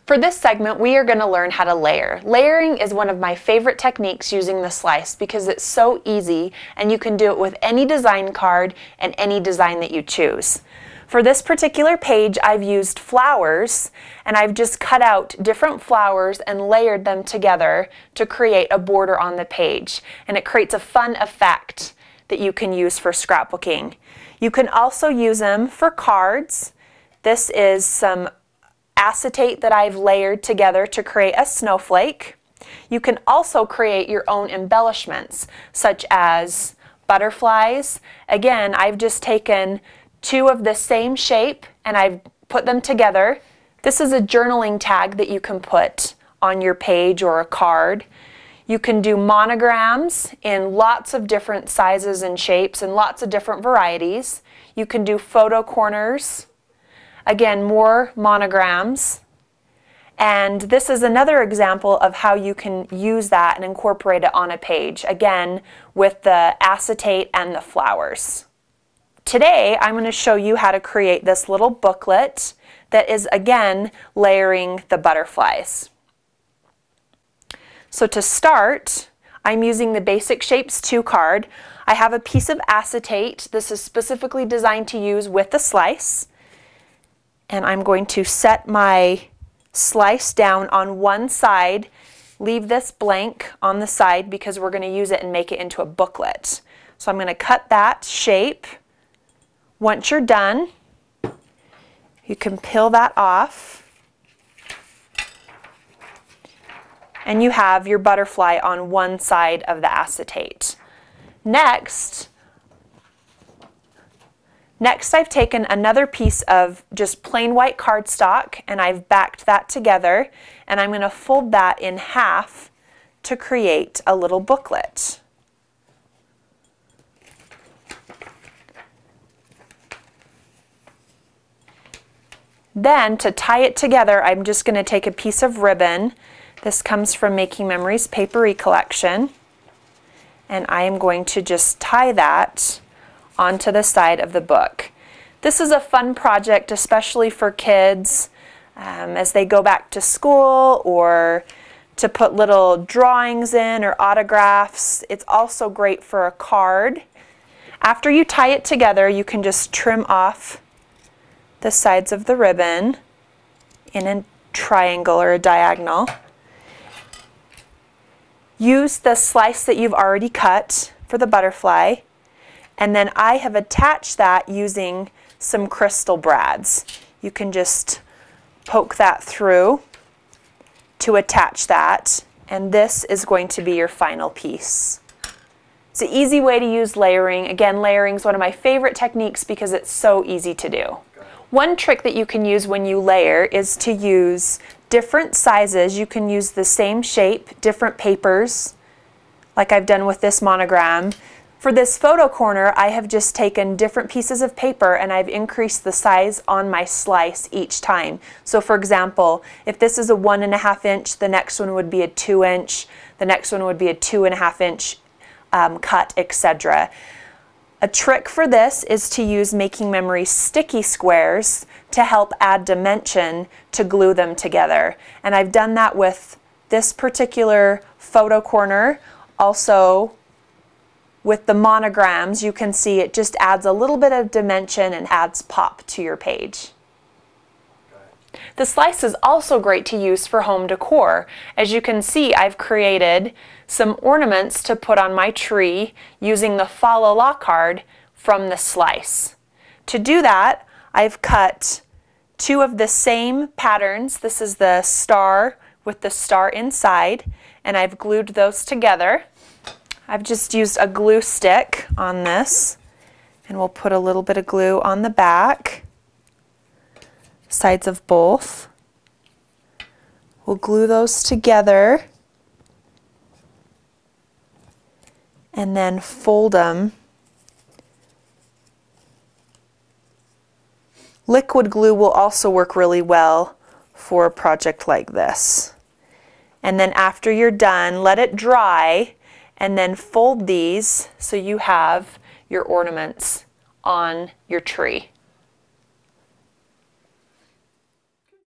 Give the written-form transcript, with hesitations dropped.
For this segment, we are going to learn how to layer. Layering is one of my favorite techniques using the slice because it's so easy and you can do it with any design card and any design that you choose. For this particular page, I've used flowers and I've just cut out different flowers and layered them together to create a border on the page. And it creates a fun effect that you can use for scrapbooking. You can also use them for cards. This is some acetate that I've layered together to create a snowflake. You can also create your own embellishments, such as butterflies. Again, I've just taken two of the same shape and I've put them together. This is a journaling tag that you can put on your page or a card. You can do monograms in lots of different sizes and shapes and lots of different varieties. You can do photo corners. Again, more monograms. And this is another example of how you can use that and incorporate it on a page, again, with the acetate and the flowers. Today, I'm going to show you how to create this little booklet that is, again, layering the butterflies. So to start, I'm using the Basic Shapes 2 card. I have a piece of acetate. This is specifically designed to use with the slice. And I'm going to set my slice down on one side, leave this blank on the side because we're going to use it and make it into a booklet. So I'm going to cut that shape. Once you're done, you can peel that off and you have your butterfly on one side of the acetate. Next, I've taken another piece of just plain white cardstock and I've backed that together and I'm going to fold that in half to create a little booklet. Then to tie it together, I'm just going to take a piece of ribbon. This comes from Making Memories Papery Collection. And I am going to just tie that onto the side of the book. This is a fun project, especially for kids as they go back to school or to put little drawings in or autographs. It's also great for a card. After you tie it together, you can just trim off the sides of the ribbon in a triangle or a diagonal. Use the slice that you've already cut for the butterfly, and then I have attached that using some crystal brads. You can just poke that through to attach that, and this is going to be your final piece. It's an easy way to use layering. Again, layering is one of my favorite techniques because it's so easy to do. One trick that you can use when you layer is to use different sizes. You can use the same shape, different papers, like I've done with this monogram. For this photo corner, I have just taken different pieces of paper and I've increased the size on my slice each time. So for example, if this is a 1.5 inch, the next one would be a 2 inch, the next one would be a 2.5 inch cut, etc. A trick for this is to use Making Memories sticky squares to help add dimension to glue them together. And I've done that with this particular photo corner. Also with the monograms, you can see it just adds a little bit of dimension and adds pop to your page. The slice is also great to use for home decor. As you can see, I've created some ornaments to put on my tree using the Fa La La card from the slice. To do that, I've cut two of the same patterns. This is the star with the star inside, and I've glued those together. I've just used a glue stick on this, and we'll put a little bit of glue on the back, sides of both. We'll glue those together and then fold them. Liquid glue will also work really well for a project like this. And then after you're done, let it dry and then fold these so you have your ornaments on your tree.